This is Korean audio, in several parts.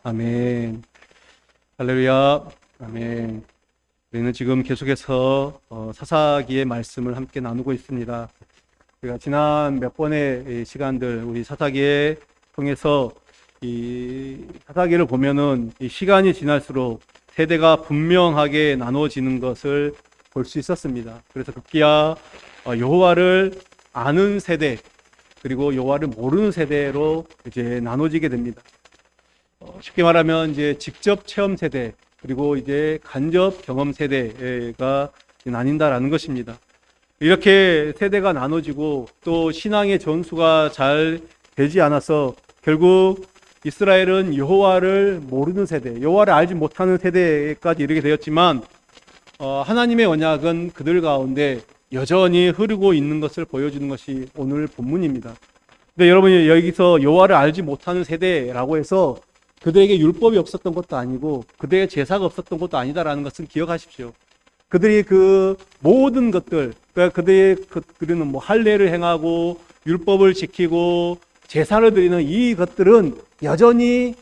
아멘. 할렐루야. 아멘. 우리는 지금 계속해서 사사기의 말씀을 함께 나누고 있습니다. 우리가 지난 몇 번의 시간들 우리 사사기에 통해서 이 사사기를 보면은 이 시간이 지날수록 세대가 분명하게 나눠지는 것을 볼 수 있었습니다. 그래서 급기야 여호와를 아는 세대 그리고 여호와를 모르는 세대로 이제 나눠지게 됩니다. 쉽게 말하면 이제 직접 체험 세대 그리고 이제 간접 경험 세대가 나뉜다라는 것입니다. 이렇게 세대가 나눠지고 또 신앙의 전수가 잘 되지 않아서 결국 이스라엘은 여호와를 모르는 세대, 여호와를 알지 못하는 세대까지 이르게 되었지만 하나님의 언약은 그들 가운데 여전히 흐르고 있는 것을 보여주는 것이 오늘 본문입니다. 근데 여러분이 여기서 여호와를 알지 못하는 세대라고 해서 그들에게 율법이 없었던 것도 아니고 그들에게 제사가 없었던 것도 아니다라는 것은 기억하십시오. 그들이 그 모든 것들, 그러니까 그들은 뭐 할례를 행하고 율법을 지키고 제사를 드리는 이 것들은 여전히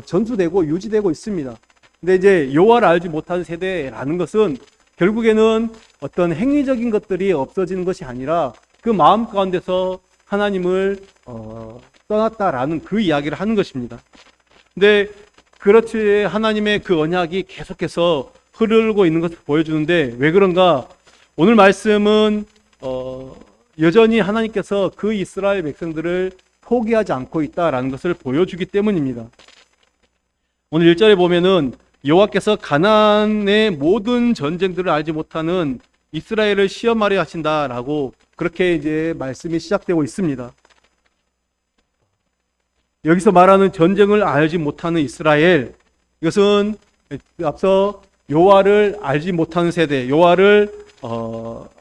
전수되고 유지되고 있습니다. 근데 이제 여호와를 알지 못하는 세대라는 것은 결국에는 어떤 행위적인 것들이 없어지는 것이 아니라 그 마음 가운데서 하나님을 떠났다라는 그 이야기를 하는 것입니다. 근데 그렇지 하나님의 그 언약이 계속해서 흐르고 있는 것을 보여주는데 왜 그런가? 오늘 말씀은 여전히 하나님께서 그 이스라엘 백성들을 포기하지 않고 있다라는 것을 보여주기 때문입니다. 오늘 1절에 보면은 여호와께서 가나안의 모든 전쟁들을 알지 못하는 이스라엘을 시험하려 하신다라고 그렇게 이제 말씀이 시작되고 있습니다. 여기서 말하는 전쟁을 알지 못하는 이스라엘, 이것은 앞서 여호와를 알지 못하는 세대, 여호와를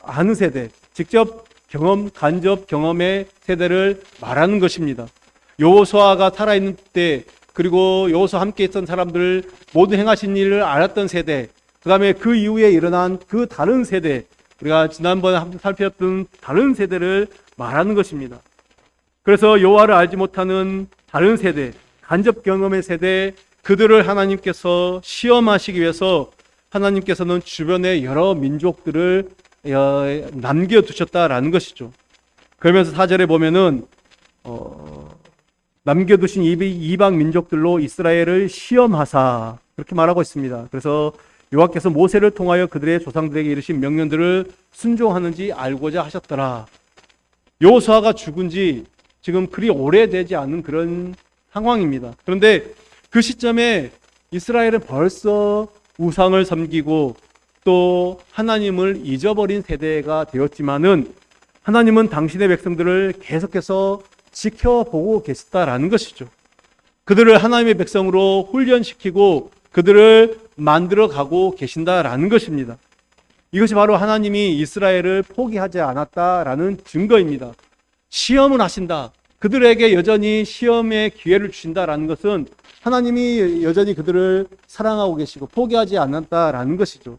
아는 세대, 직접 경험, 간접 경험의 세대를 말하는 것입니다. 여호수아가 살아있는 때, 그리고 여호수아 함께 있던 사람들 모든 행하신 일을 알았던 세대, 그 다음에 그 이후에 일어난 그 다른 세대, 우리가 지난번에 살펴봤던 다른 세대를 말하는 것입니다. 그래서 여호와를 알지 못하는 다른 세대, 간접 경험의 세대, 그들을 하나님께서 시험하시기 위해서 하나님께서는 주변의 여러 민족들을 남겨두셨다라는 것이죠. 그러면서 4절에 보면은 남겨두신 이방 민족들로 이스라엘을 시험하사 그렇게 말하고 있습니다. 그래서 여호와께서 모세를 통하여 그들의 조상들에게 이르신 명령들을 순종하는지 알고자 하셨더라. 여호수아가 죽은 지 지금 그리 오래되지 않은 그런 상황입니다. 그런데 그 시점에 이스라엘은 벌써 우상을 섬기고 또 하나님을 잊어버린 세대가 되었지만은 하나님은 당신의 백성들을 계속해서 지켜보고 계시다라는 것이죠. 그들을 하나님의 백성으로 훈련시키고 그들을 만들어 가고 계신다라는 것입니다. 이것이 바로 하나님이 이스라엘을 포기하지 않았다라는 증거입니다. 시험을 하신다. 그들에게 여전히 시험의 기회를 주신다라는 것은 하나님이 여전히 그들을 사랑하고 계시고 포기하지 않았다라는 것이죠.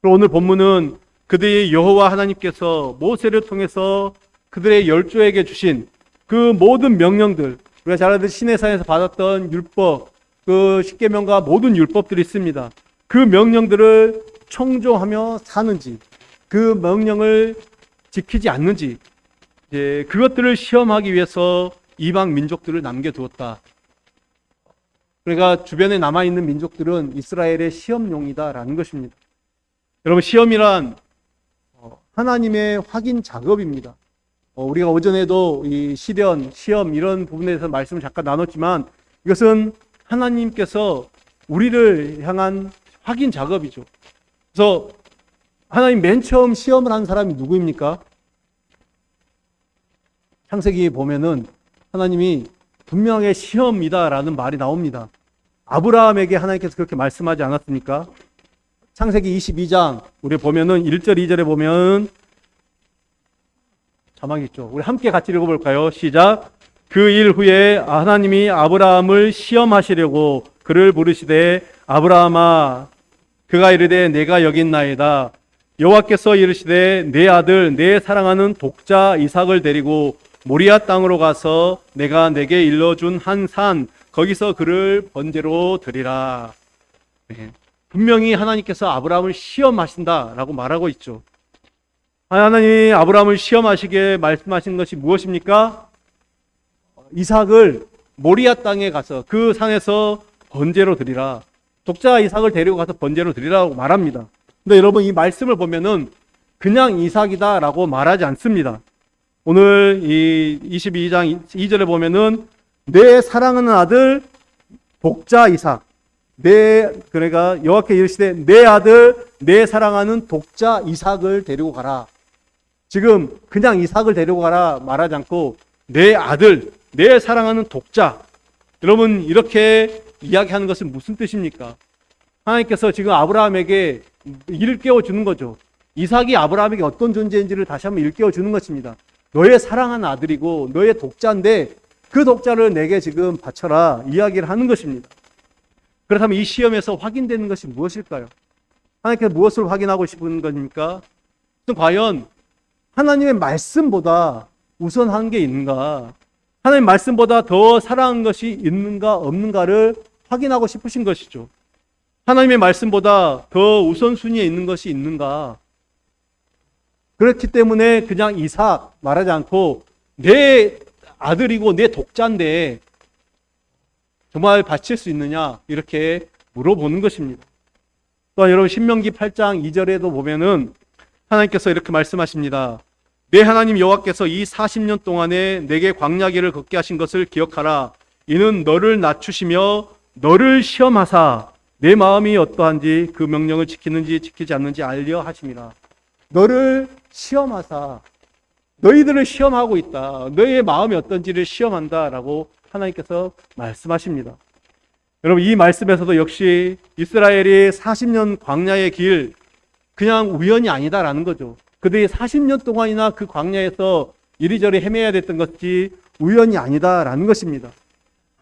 그리고 오늘 본문은 그들이 여호와 하나님께서 모세를 통해서 그들의 열조에게 주신 그 모든 명령들, 우리가 잘 알듯이 시내산에서 받았던 율법, 그 십계명과 모든 율법들이 있습니다. 그 명령들을 청종하며 사는지, 그 명령을 지키지 않는지, 그것들을 시험하기 위해서 이방 민족들을 남겨두었다. 그러니까 주변에 남아있는 민족들은 이스라엘의 시험용이다라는 것입니다. 여러분, 시험이란 하나님의 확인 작업입니다. 우리가 오전에도 이 시련, 시험 이런 부분에 대해서 말씀을 잠깐 나눴지만 이것은 하나님께서 우리를 향한 확인 작업이죠. 그래서 하나님 맨 처음 시험을 한 사람이 누구입니까? 창세기에 보면은 하나님이 분명히 시험이다라는 말이 나옵니다. 아브라함에게 하나님께서 그렇게 말씀하지 않았습니까? 창세기 22장 우리 보면은 1절 2절에 보면 자막이 있죠. 우리 함께 같이 읽어볼까요? 시작. 그 일 후에 하나님이 아브라함을 시험하시려고 그를 부르시되 아브라함아, 그가 이르되 내가 여기 있나이다. 여호와께서 이르시되 내 아들 내 사랑하는 독자 이삭을 데리고 모리아 땅으로 가서 내가 내게 일러준 한 산 거기서 그를 번제로 드리라. 네. 분명히 하나님께서 아브라함을 시험하신다라고 말하고 있죠. 하나님이 아브라함을 시험하시게 말씀하신 것이 무엇입니까? 이삭을 모리아 땅에 가서 그 산에서 번제로 드리라. 독자 이삭을 데리고 가서 번제로 드리라고 말합니다. 근데 여러분, 이 말씀을 보면은 그냥 이삭이다라고 말하지 않습니다. 오늘 이 22장 2절에 보면은 내 사랑하는 아들 독자 이삭, 그러니까 여호와께 이르시되 내 아들 내 사랑하는 독자 이삭을 데리고 가라. 지금 그냥 이삭을 데리고 가라 말하지 않고 내 아들, 내 사랑하는 독자. 여러분, 이렇게 이야기하는 것은 무슨 뜻입니까? 하나님께서 지금 아브라함에게 일깨워 주는 거죠. 이삭이 아브라함에게 어떤 존재인지를 다시 한번 일깨워 주는 것입니다. 너의 사랑하는 아들이고 너의 독자인데 그 독자를 내게 지금 바쳐라 이야기를 하는 것입니다. 그렇다면 이 시험에서 확인되는 것이 무엇일까요? 하나님께서 무엇을 확인하고 싶은 겁니까? 과연 하나님의 말씀보다 우선한 게 있는가? 하나님 말씀보다 더 사랑한 것이 있는가 없는가를 확인하고 싶으신 것이죠. 하나님의 말씀보다 더 우선순위에 있는 것이 있는가? 그렇기 때문에 그냥 이삭 말하지 않고 내 아들이고 내 독자인데 정말 바칠 수 있느냐 이렇게 물어보는 것입니다. 또한 여러분, 신명기 8장 2절에도 보면은 하나님께서 이렇게 말씀하십니다. 내 하나님 여호와께서 이 40년 동안에 내게 광야길을 걷게 하신 것을 기억하라. 이는 너를 낮추시며 너를 시험하사 내 마음이 어떠한지 그 명령을 지키는지 지키지 않는지 알려 하심이라. 너를 시험하사, 너희들을 시험하고 있다. 너희의 마음이 어떤지를 시험한다라고 하나님께서 말씀하십니다. 여러분, 이 말씀에서도 역시 이스라엘이 40년 광야의 길 그냥 우연이 아니다라는 거죠. 그들이 40년 동안이나 그 광야에서 이리저리 헤매야 됐던 것이 우연이 아니다라는 것입니다.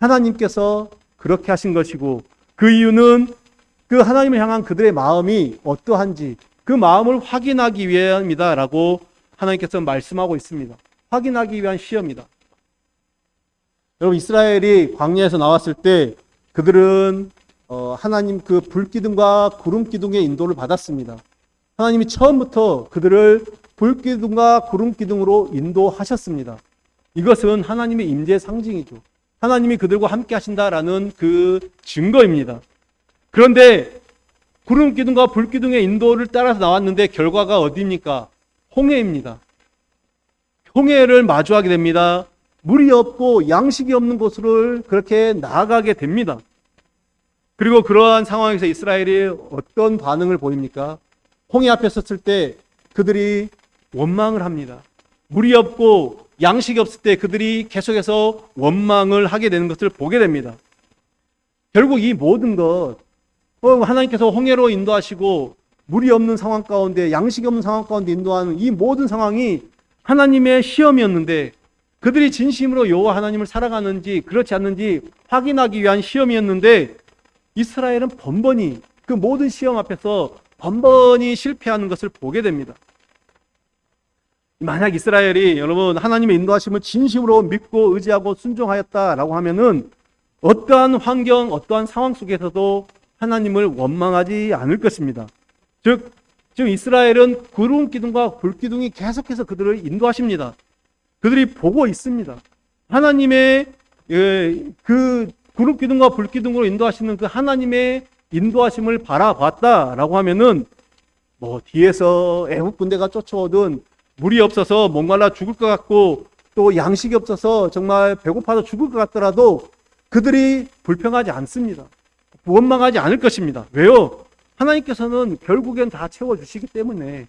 하나님께서 그렇게 하신 것이고 그 이유는 그 하나님을 향한 그들의 마음이 어떠한지 그 마음을 확인하기 위함이다라고 하나님께서 말씀하고 있습니다. 확인하기 위한 시험이다. 여러분, 이스라엘이 광야에서 나왔을 때 그들은 하나님 그 불기둥과 구름기둥의 인도를 받았습니다. 하나님이 처음부터 그들을 불기둥과 구름기둥으로 인도하셨습니다. 이것은 하나님의 임재의 상징이죠. 하나님이 그들과 함께 하신다라는 그 증거입니다. 그런데 구름기둥과 불기둥의 인도를 따라서 나왔는데 결과가 어디입니까? 홍해입니다. 홍해를 마주하게 됩니다. 물이 없고 양식이 없는 곳으로 그렇게 나아가게 됩니다. 그리고 그러한 상황에서 이스라엘이 어떤 반응을 보입니까? 홍해 앞에 섰을 때 그들이 원망을 합니다. 물이 없고 양식이 없을 때 그들이 계속해서 원망을 하게 되는 것을 보게 됩니다. 결국 이 모든 것, 하나님께서 홍해로 인도하시고 물이 없는 상황 가운데, 양식이 없는 상황 가운데 인도하는 이 모든 상황이 하나님의 시험이었는데 그들이 진심으로 여호와 하나님을 사랑하는지 그렇지 않는지 확인하기 위한 시험이었는데 이스라엘은 번번이 그 모든 시험 앞에서 번번이 실패하는 것을 보게 됩니다. 만약 이스라엘이 여러분 하나님의 인도하심을 진심으로 믿고 의지하고 순종하였다라고 하면은 어떠한 환경, 어떠한 상황 속에서도 하나님을 원망하지 않을 것입니다. 즉 이스라엘은 구름 기둥과 불 기둥이 계속해서 그들을 인도하십니다. 그들이 보고 있습니다. 하나님의 그 구름 기둥과 불 기둥으로 인도하시는 그 하나님의 인도하심을 바라봤다라고 하면은 뒤에서 애국 군대가 쫓아오든 물이 없어서 목말라 죽을 것 같고 또 양식이 없어서 정말 배고파서 죽을 것 같더라도 그들이 불평하지 않습니다. 원망하지 않을 것입니다. 왜요? 하나님께서는 결국엔 다 채워주시기 때문에.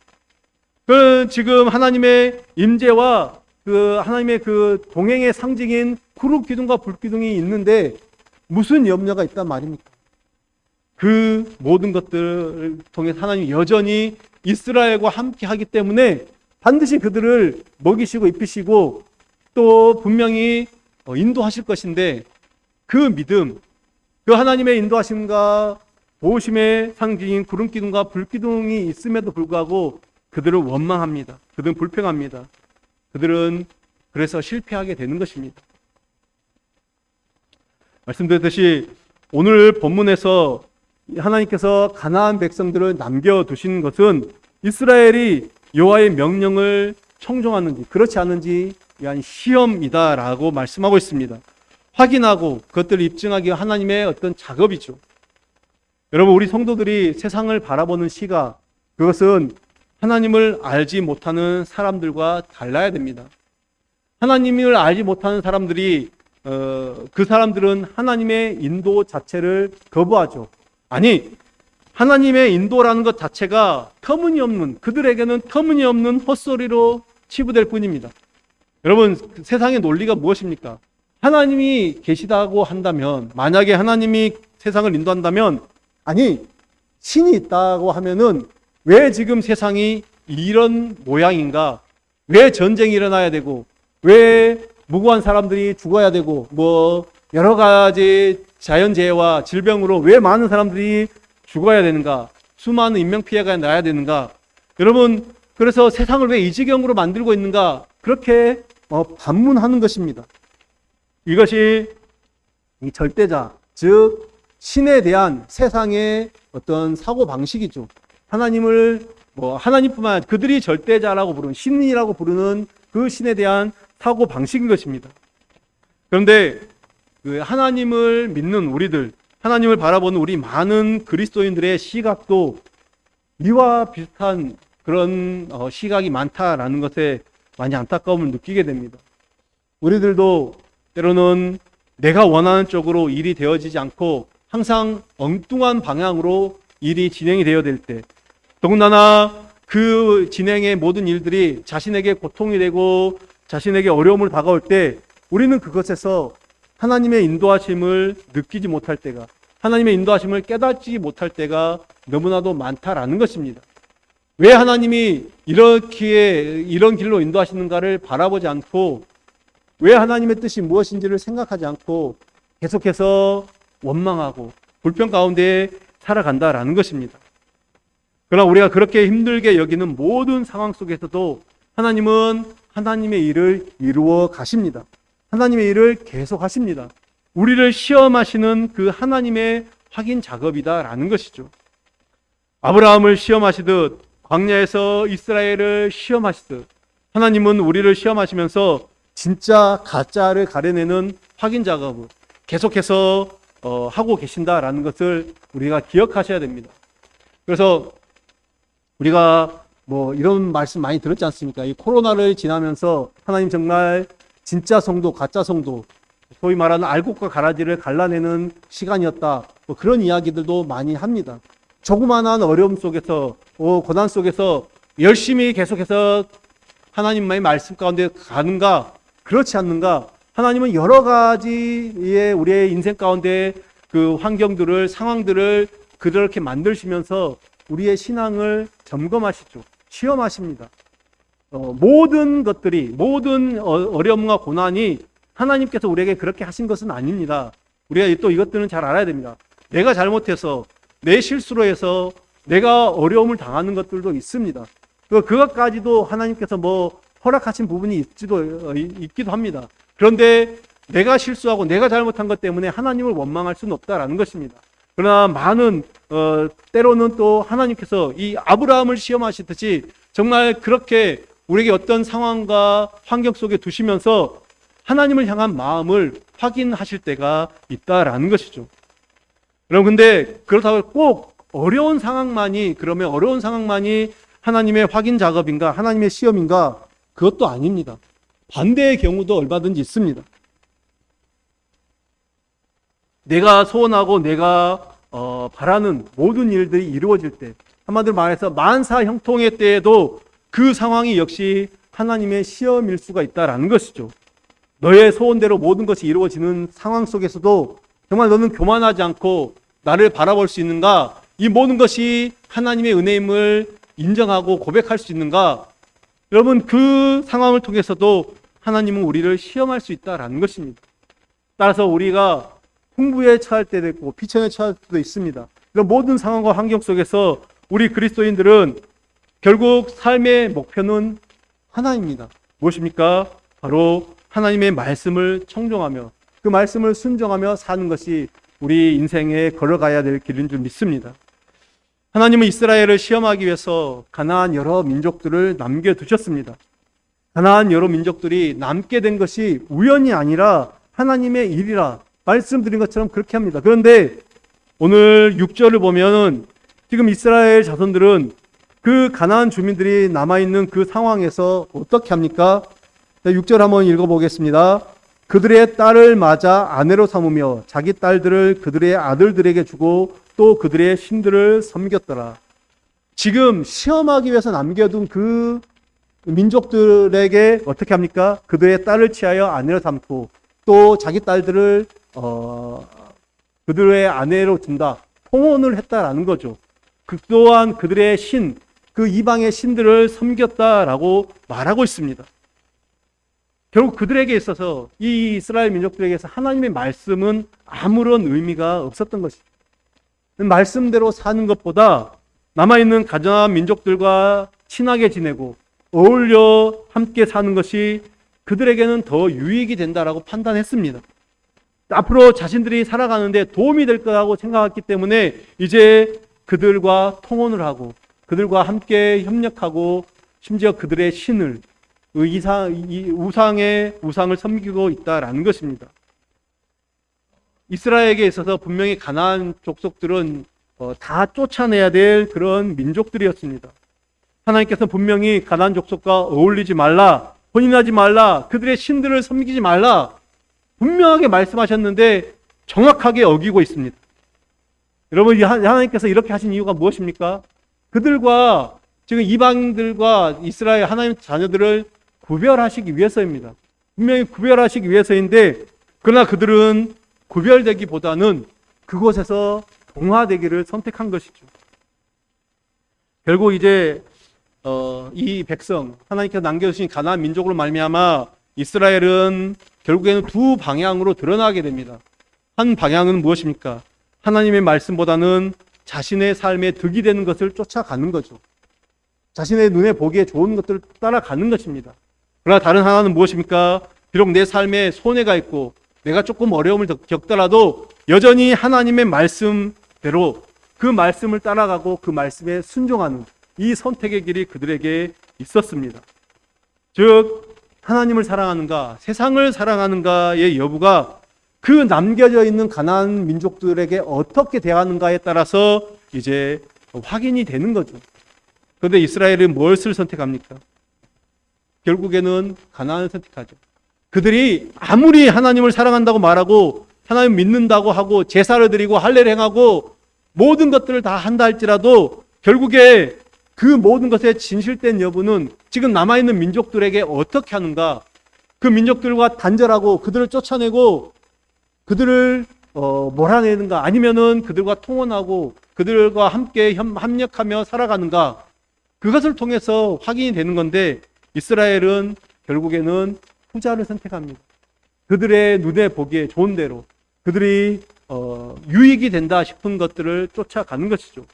지금 하나님의 임재와 그 하나님의 그 동행의 상징인 구름 기둥과 불 기둥이 있는데 무슨 염려가 있단 말입니까? 그 모든 것들을 통해 하나님이 여전히 이스라엘과 함께 하기 때문에 반드시 그들을 먹이시고 입히시고 또 분명히 인도하실 것인데 그 믿음, 그 하나님의 인도하심과 도우심의 상징인 구름 기둥과 불 기둥이 있음에도 불구하고 그들은 원망합니다. 그들은 불평합니다. 그들은 그래서 실패하게 되는 것입니다. 말씀드렸듯이 오늘 본문에서 하나님께서 가나안 백성들을 남겨두신 것은 이스라엘이 여호와의 명령을 청종하는지 그렇지 않은지 위한 시험이다라고 말씀하고 있습니다. 확인하고 그것들을 입증하기 위한 하나님의 어떤 작업이죠. 여러분, 우리 성도들이 세상을 바라보는 시각, 그것은 하나님을 알지 못하는 사람들과 달라야 됩니다. 하나님을 알지 못하는 사람들이 그 사람들은 하나님의 인도 자체를 거부하죠. 아니, 하나님의 인도라는 것 자체가 터무니없는, 그들에게는 터무니없는 헛소리로 치부될 뿐입니다. 여러분, 세상의 논리가 무엇입니까? 하나님이 계시다고 한다면, 만약에 하나님이 세상을 인도한다면, 아니, 신이 있다고 하면은 왜 지금 세상이 이런 모양인가? 왜 전쟁이 일어나야 되고, 왜 무고한 사람들이 죽어야 되고, 뭐 여러 가지 자연재해와 질병으로 왜 많은 사람들이 죽어야 되는가? 수많은 인명피해가 나야 되는가? 여러분, 그래서 세상을 왜 이 지경으로 만들고 있는가? 그렇게 반문하는 것입니다. 이것이 이 절대자, 즉 신에 대한 세상의 어떤 사고 방식이죠. 하나님을 하나님뿐만 아니라 그들이 절대자라고 부르는, 신이라고 부르는 그 신에 대한 사고 방식인 것입니다. 그런데 그 하나님을 믿는 우리들, 하나님을 바라보는 우리 많은 그리스도인들의 시각도 이와 비슷한 그런 시각이 많다라는 것에 많이 안타까움을 느끼게 됩니다. 우리들도 때로는 내가 원하는 쪽으로 일이 되어지지 않고 항상 엉뚱한 방향으로 일이 진행이 되어야 될 때, 더군다나 그 진행의 모든 일들이 자신에게 고통이 되고 자신에게 어려움을 다가올 때 우리는 그것에서 하나님의 인도하심을 느끼지 못할 때가, 하나님의 인도하심을 깨닫지 못할 때가 너무나도 많다라는 것입니다. 왜 하나님이 이렇게 이런 길로 인도하시는가를 바라보지 않고, 왜 하나님의 뜻이 무엇인지를 생각하지 않고 계속해서 원망하고 불평 가운데 살아간다라는 것입니다. 그러나 우리가 그렇게 힘들게 여기는 모든 상황 속에서도 하나님은 하나님의 일을 이루어 가십니다. 하나님의 일을 계속 하십니다. 우리를 시험하시는 그 하나님의 확인 작업이다라는 것이죠. 아브라함을 시험하시듯 광야에서 이스라엘을 시험하시듯 하나님은 우리를 시험하시면서 진짜 가짜를 가려내는 확인 작업을 계속해서 하고 계신다라는 것을 우리가 기억하셔야 됩니다. 그래서 우리가 이런 말씀 많이 들었지 않습니까? 이 코로나를 지나면서 하나님 정말 진짜 성도, 가짜 성도, 소위 말하는 알곡과 가라지를 갈라내는 시간이었다. 그런 이야기들도 많이 합니다. 조그마한 어려움 속에서, 고난 속에서 열심히 계속해서 하나님의 말씀 가운데 가는가? 그렇지 않는가? 하나님은 여러 가지의 우리의 인생 가운데 그 환경들을, 상황들을 그렇게 만드시면서 우리의 신앙을 점검하시죠. 시험하십니다. 모든 것들이, 모든 어려움과 고난이 하나님께서 우리에게 그렇게 하신 것은 아닙니다. 우리가 또 이것들은 잘 알아야 됩니다. 내가 잘못해서, 내 실수로 해서 내가 어려움을 당하는 것들도 있습니다. 그것까지도 하나님께서 허락하신 부분이 있기도 합니다. 그런데 내가 실수하고 내가 잘못한 것 때문에 하나님을 원망할 수는 없다라는 것입니다. 그러나 많은 때로는 또 하나님께서 이 아브라함을 시험하시듯이 정말 그렇게 우리에게 어떤 상황과 환경 속에 두시면서 하나님을 향한 마음을 확인하실 때가 있다라는 것이죠. 여러분, 근데 그렇다고 꼭 어려운 상황만이, 그러면 어려운 상황만이 하나님의 확인 작업인가, 하나님의 시험인가? 그것도 아닙니다. 반대의 경우도 얼마든지 있습니다. 내가 소원하고 내가 바라는 모든 일들이 이루어질 때, 한마디로 말해서 만사 형통의 때에도 그 상황이 역시 하나님의 시험일 수가 있다라는 것이죠. 너의 소원대로 모든 것이 이루어지는 상황 속에서도 정말 너는 교만하지 않고 나를 바라볼 수 있는가? 이 모든 것이 하나님의 은혜임을 인정하고 고백할 수 있는가? 여러분, 그 상황을 통해서도 하나님은 우리를 시험할 수 있다라는 것입니다. 따라서 우리가 풍부에 처할 때도 있고 비천에 처할 때도 있습니다. 이런 모든 상황과 환경 속에서 우리 그리스도인들은 결국 삶의 목표는 하나입니다. 무엇입니까? 바로 하나님의 말씀을 청종하며 그 말씀을 순종하며 사는 것이 우리 인생에 걸어가야 될 길인 줄 믿습니다. 하나님은 이스라엘을 시험하기 위해서 가나안 여러 민족들을 남겨두셨습니다. 가나안 여러 민족들이 남게 된 것이 우연이 아니라 하나님의 일이라 말씀드린 것처럼 그렇게 합니다. 그런데 오늘 6절을 보면은 지금 이스라엘 자손들은 그 가나안 주민들이 남아있는 그 상황에서 어떻게 합니까? 6절 한번 읽어보겠습니다. 그들의 딸을 맞아 아내로 삼으며 자기 딸들을 그들의 아들들에게 주고 또 그들의 신들을 섬겼더라. 지금 시험하기 위해서 남겨둔 그 민족들에게 어떻게 합니까? 그들의 딸을 취하여 아내로 삼고 또 자기 딸들을 그들의 아내로 준다. 통혼을 했다라는 거죠. 그 또한 그들의 신, 그 이방의 신들을 섬겼다라고 말하고 있습니다. 결국 그들에게 있어서 이 이스라엘 민족들에게서 하나님의 말씀은 아무런 의미가 없었던 것입니다. 말씀대로 사는 것보다 남아있는 가난한 민족들과 친하게 지내고 어울려 함께 사는 것이 그들에게는 더 유익이 된다라고 판단했습니다. 앞으로 자신들이 살아가는데 도움이 될 거라고 생각했기 때문에 이제 그들과 통혼을 하고 그들과 함께 협력하고 심지어 그들의 신을 우상을 섬기고 있다라는 것입니다. 이스라엘에게 있어서 분명히 가나안 족속들은 다 쫓아내야 될 그런 민족들이었습니다. 하나님께서 분명히 가나안 족속과 어울리지 말라, 혼인하지 말라, 그들의 신들을 섬기지 말라 분명하게 말씀하셨는데 정확하게 어기고 있습니다. 여러분, 하나님께서 이렇게 하신 이유가 무엇입니까? 그들과 지금 이방들과 이스라엘 하나님 자녀들을 구별하시기 위해서입니다. 분명히 구별하시기 위해서인데 그러나 그들은 구별되기보다는 그곳에서 동화되기를 선택한 것이죠. 결국 이제 이 백성, 하나님께서 남겨주신 가나안 민족으로 말미암아 이스라엘은 결국에는 두 방향으로 드러나게 됩니다. 한 방향은 무엇입니까? 하나님의 말씀보다는 자신의 삶에 득이 되는 것을 쫓아가는 거죠. 자신의 눈에 보기에 좋은 것들을 따라가는 것입니다. 그러나 다른 하나는 무엇입니까? 비록 내 삶에 손해가 있고 내가 조금 어려움을 겪더라도 여전히 하나님의 말씀대로 그 말씀을 따라가고 그 말씀에 순종하는 이 선택의 길이 그들에게 있었습니다. 즉 하나님을 사랑하는가 세상을 사랑하는가의 여부가 그 남겨져 있는 가나안 민족들에게 어떻게 대하는가에 따라서 이제 확인이 되는 거죠. 그런데 이스라엘은 무엇을 선택합니까? 결국에는 가나안을 선택하죠. 그들이 아무리 하나님을 사랑한다고 말하고 하나님 믿는다고 하고 제사를 드리고 할례를 행하고 모든 것들을 다 한다 할지라도 결국에 그 모든 것의 진실된 여부는 지금 남아있는 민족들에게 어떻게 하는가, 그 민족들과 단절하고 그들을 쫓아내고 그들을 몰아내는가, 아니면은 그들과 통혼하고 그들과 함께 협력하며 살아가는가, 그것을 통해서 확인이 되는 건데 이스라엘은 결국에는 후자를 선택합니다. 그들의 눈에 보기에 좋은 대로 그들이 유익이 된다 싶은 것들을 쫓아가는 것이죠.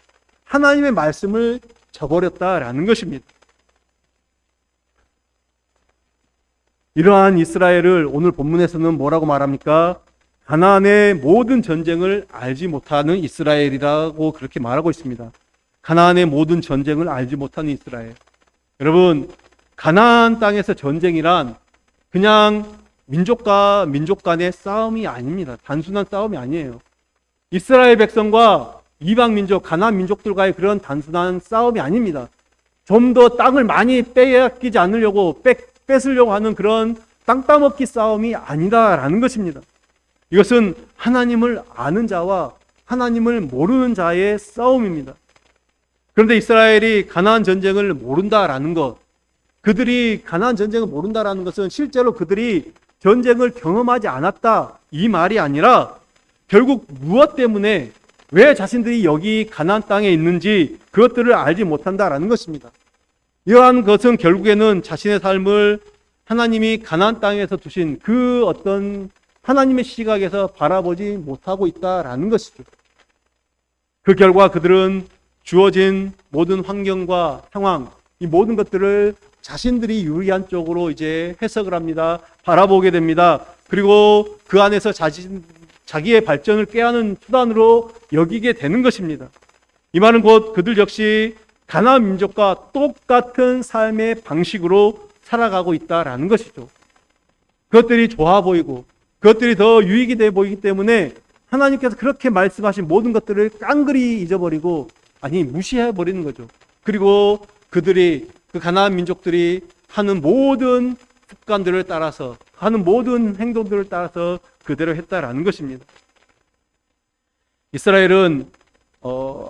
하나님의 말씀을 저버렸다라는 것입니다. 이러한 이스라엘을 오늘 본문에서는 뭐라고 말합니까? 가나안의 모든 전쟁을 알지 못하는 이스라엘이라고 그렇게 말하고 있습니다. 가나안의 모든 전쟁을 알지 못하는 이스라엘. 여러분, 가나안 땅에서 전쟁이란 그냥 민족과 민족 간의 싸움이 아닙니다. 단순한 싸움이 아니에요. 이스라엘 백성과 이방 민족, 가나안 민족들과의 그런 단순한 싸움이 아닙니다. 좀 더 땅을 많이 빼앗기지 않으려고 뺏으려고 하는 그런 땅 따먹기 싸움이 아니다라는 것입니다. 이것은 하나님을 아는 자와 하나님을 모르는 자의 싸움입니다. 그런데 이스라엘이 가나안 전쟁을 모른다라는 것, 그들이 가나안 전쟁을 모른다라는 것은 실제로 그들이 전쟁을 경험하지 않았다 이 말이 아니라 결국 무엇 때문에 왜 자신들이 여기 가나안 땅에 있는지 그것들을 알지 못한다라는 것입니다. 이러한 것은 결국에는 자신의 삶을 하나님이 가나안 땅에서 두신 그 어떤 하나님의 시각에서 바라보지 못하고 있다라는 것이죠. 그 결과 그들은 주어진 모든 환경과 상황, 이 모든 것들을 자신들이 유리한 쪽으로 이제 해석을 합니다. 바라보게 됩니다. 그리고 그 안에서 자기의 발전을 꾀하는 수단으로 여기게 되는 것입니다. 이 말은 곧 그들 역시 가나안 민족과 똑같은 삶의 방식으로 살아가고 있다라는 것이죠. 그것들이 좋아 보이고 그것들이 더 유익이 돼 보이기 때문에 하나님께서 그렇게 말씀하신 모든 것들을 깡그리 잊어버리고 무시해 버리는 거죠. 그리고 그들이 그 가나안 민족들이 하는 모든 습관들을 따라서 하는 모든 행동들을 따라서 그대로 했다라는 것입니다. 이스라엘은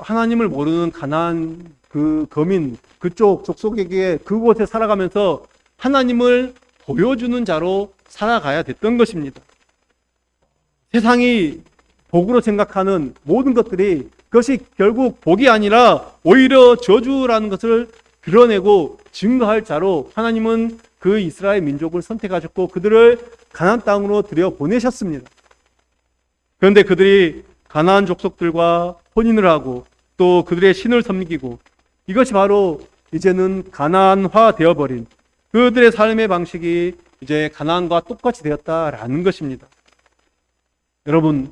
하나님을 모르는 가나안 그 거민 그쪽 족속에게 그곳에 살아가면서 하나님을 보여주는 자로 살아가야 됐던 것입니다. 세상이 복으로 생각하는 모든 것들이 그것이 결국 복이 아니라 오히려 저주라는 것을 드러내고 증거할 자로 하나님은 그 이스라엘 민족을 선택하셨고 그들을 가나안 땅으로 들여보내셨습니다. 그런데 그들이 가나안 족속들과 혼인을 하고 또 그들의 신을 섬기고 이것이 바로 이제는 가나안화 되어버린 그들의 삶의 방식이 이제 가나안과 똑같이 되었다라는 것입니다. 여러분,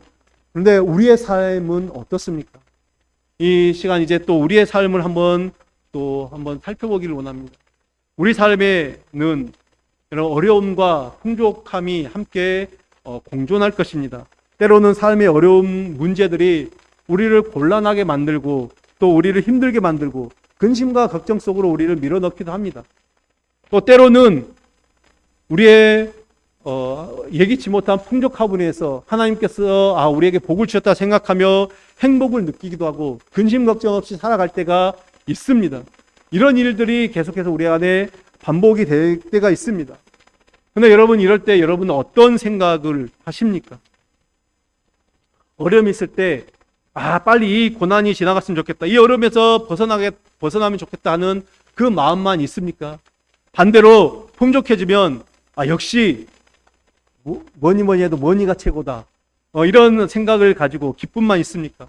그런데 우리의 삶은 어떻습니까? 이 시간 이제 또 우리의 삶을 한번 살펴보기를 원합니다. 우리 삶에는 여러 어려움과 풍족함이 함께 공존할 것입니다. 때로는 삶의 어려운 문제들이 우리를 곤란하게 만들고 또 우리를 힘들게 만들고 근심과 걱정 속으로 우리를 밀어넣기도 합니다. 또 때로는 우리의 예기치 못한 풍족함에서 하나님께서 우리에게 복을 주셨다 생각하며 행복을 느끼기도 하고 근심 걱정 없이 살아갈 때가 있습니다. 이런 일들이 계속해서 우리 안에 반복이 될 때가 있습니다. 그런데 여러분, 이럴 때 여러분은 어떤 생각을 하십니까? 어려움이 있을 때 빨리 이 고난이 지나갔으면 좋겠다, 이 어려움에서 벗어나면 좋겠다 하는 그 마음만 있습니까? 반대로 풍족해지면 역시 뭐니 해도 뭐니가 최고다, 이런 생각을 가지고 기쁨만 있습니까?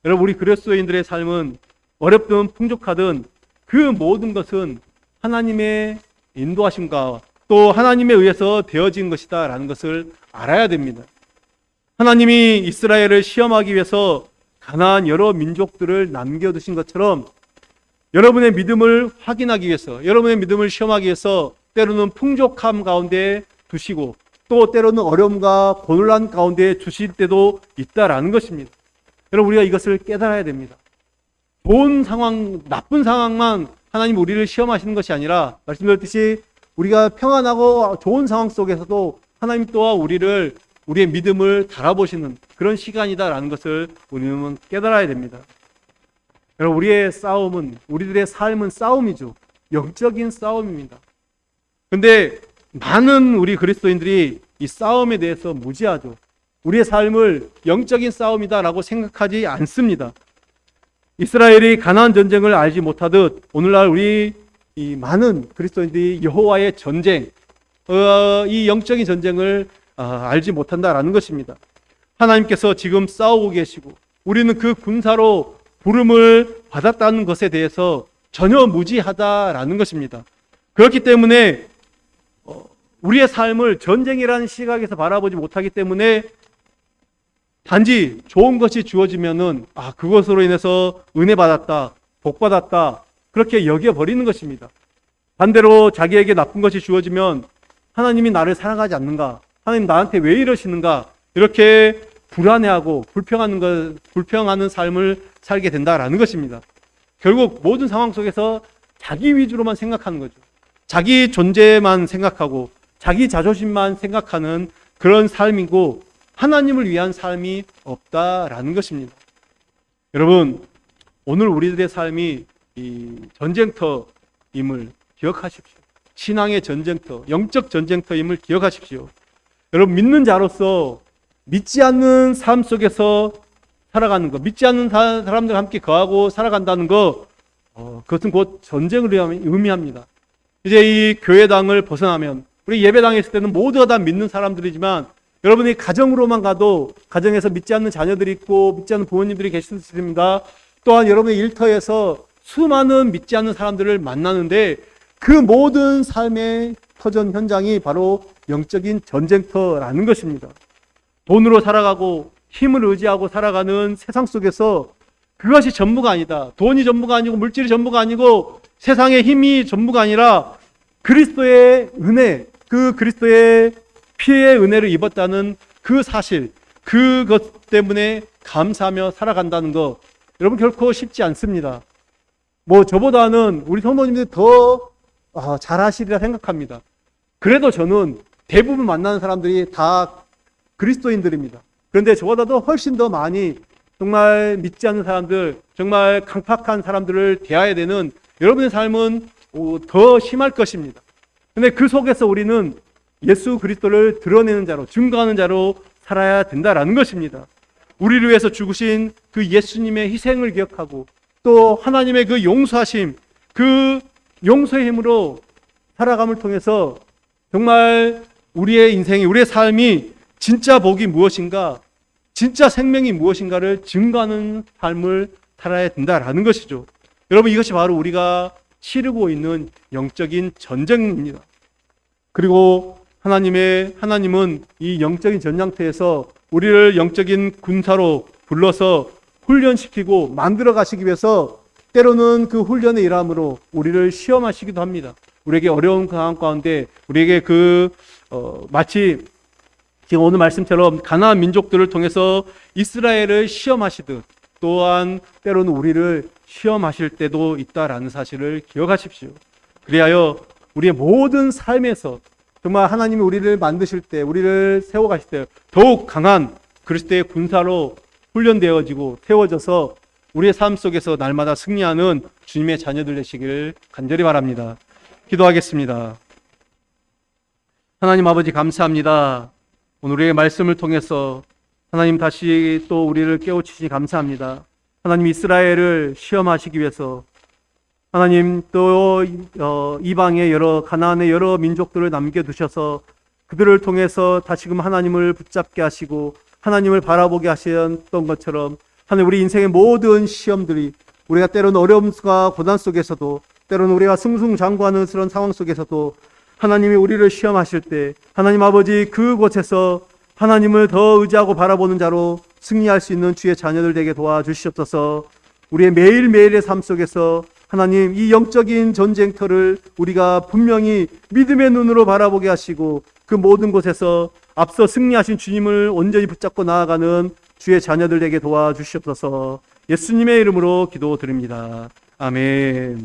여러분, 우리 그리스도인들의 삶은 어렵든 풍족하든 그 모든 것은 하나님의 인도하심과 또 하나님에 의해서 되어진 것이다 라는 것을 알아야 됩니다. 하나님이 이스라엘을 시험하기 위해서 가나안 여러 민족들을 남겨두신 것처럼 여러분의 믿음을 확인하기 위해서, 여러분의 믿음을 시험하기 위해서 때로는 풍족함 가운데 두시고 또 때로는 어려움과 곤란 가운데 주실 때도 있다라는 것입니다. 여러분, 우리가 이것을 깨달아야 됩니다. 좋은 상황, 나쁜 상황만 하나님 우리를 시험하시는 것이 아니라 말씀드렸듯이 우리가 평안하고 좋은 상황 속에서도 하나님 또한 우리의 믿음을 달아보시는 그런 시간이다라는 것을 우리는 깨달아야 됩니다. 여러분, 우리들의 삶은 싸움이죠. 영적인 싸움입니다. 그런데 많은 우리 그리스도인들이 이 싸움에 대해서 무지하죠. 우리의 삶을 영적인 싸움이다라고 생각하지 않습니다. 이스라엘이 가나안 전쟁을 알지 못하듯 오늘날 우리 이 많은 그리스도인들이 여호와의 전쟁, 이 영적인 전쟁을 알지 못한다라는 것입니다. 하나님께서 지금 싸우고 계시고 우리는 그 군사로 부름을 받았다는 것에 대해서 전혀 무지하다라는 것입니다. 그렇기 때문에 우리의 삶을 전쟁이라는 시각에서 바라보지 못하기 때문에 단지 좋은 것이 주어지면은 그것으로 인해서 은혜 받았다, 복 받았다, 그렇게 여겨버리는 것입니다. 반대로 자기에게 나쁜 것이 주어지면 하나님이 나를 사랑하지 않는가, 하나님 나한테 왜 이러시는가, 이렇게 불안해하고 불평하는 삶을 살게 된다라는 것입니다. 결국 모든 상황 속에서 자기 위주로만 생각하는 거죠. 자기 존재만 생각하고 자기 자존심만 생각하는 그런 삶이고 하나님을 위한 삶이 없다라는 것입니다. 여러분, 오늘 우리들의 삶이 이 전쟁터임을 기억하십시오. 신앙의 전쟁터, 영적 전쟁터임을 기억하십시오. 여러분, 믿는 자로서 믿지 않는 삶 속에서 살아가는 것, 믿지 않는 사람들과 함께 거하고 살아간다는 것, 그것은 곧 전쟁을 의미합니다. 이제 이 교회당을 벗어나면, 우리 예배당에 있을 때는 모두가 다 믿는 사람들이지만 여러분이 가정으로만 가도 가정에서 믿지 않는 자녀들이 있고 믿지 않는 부모님들이 계실 수 있습니다. 또한 여러분의 일터에서 수많은 믿지 않는 사람들을 만나는데 그 모든 삶의 터전 현장이 바로 영적인 전쟁터라는 것입니다. 돈으로 살아가고 힘을 의지하고 살아가는 세상 속에서 그것이 전부가 아니다. 돈이 전부가 아니고 물질이 전부가 아니고 세상의 힘이 전부가 아니라 그리스도의 은혜, 그 그리스도의 피의 은혜를 입었다는 그 사실, 그것 때문에 감사하며 살아간다는 것, 여러분 결코 쉽지 않습니다. 저보다는 우리 성도님들이 더 잘하시리라 생각합니다. 그래도 저는 대부분 만나는 사람들이 다 그리스도인들입니다. 그런데 저보다도 훨씬 더 많이 정말 믿지 않는 사람들, 정말 강팍한 사람들을 대해야 되는 여러분의 삶은 더 심할 것입니다. 그런데 그 속에서 우리는 예수 그리스도를 드러내는 자로, 증거하는 자로 살아야 된다라는 것입니다. 우리를 위해서 죽으신 그 예수님의 희생을 기억하고 또 하나님의 그 용서하심, 그 용서의 힘으로 살아감을 통해서 정말 우리의 인생이, 우리의 삶이 진짜 복이 무엇인가, 진짜 생명이 무엇인가를 증거하는 삶을 살아야 된다라는 것이죠. 여러분, 이것이 바로 우리가 치르고 있는 영적인 전쟁입니다. 그리고 하나님은 이 영적인 전장터에서 우리를 영적인 군사로 불러서 훈련시키고 만들어 가시기 위해서 때로는 그 훈련의 일함으로 우리를 시험하시기도 합니다. 우리에게 어려운 상황 가운데 우리에게 마치 지금 오늘 말씀처럼 가나안 민족들을 통해서 이스라엘을 시험하시듯 또한 때로는 우리를 시험하실 때도 있다라는 사실을 기억하십시오. 그리하여 우리의 모든 삶에서 정말 하나님이 우리를 만드실 때, 우리를 세워가실 때 더욱 강한 그리스도의 군사로 훈련되어지고 세워져서 우리의 삶 속에서 날마다 승리하는 주님의 자녀들 되시기를 간절히 바랍니다. 기도하겠습니다. 하나님 아버지 감사합니다. 오늘 우리의 말씀을 통해서 하나님 다시 또 우리를 깨우치시니 감사합니다. 하나님 이스라엘을 시험하시기 위해서 하나님 또 이방의 가나안의 여러 민족들을 남겨두셔서 그들을 통해서 다시금 하나님을 붙잡게 하시고 하나님을 바라보게 하셨던 것처럼 하나님 우리 인생의 모든 시험들이 우리가 때로는 어려움과 고난 속에서도 때로는 우리가 승승장구하는 그런 상황 속에서도 하나님이 우리를 시험하실 때 하나님 아버지 그곳에서 하나님을 더 의지하고 바라보는 자로 승리할 수 있는 주의 자녀들 되게 도와주시옵소서. 우리의 매일매일의 삶 속에서 하나님 이 영적인 전쟁터를 우리가 분명히 믿음의 눈으로 바라보게 하시고 그 모든 곳에서 앞서 승리하신 주님을 온전히 붙잡고 나아가는 주의 자녀들 되게 도와주시옵소서. 예수님의 이름으로 기도드립니다. 아멘.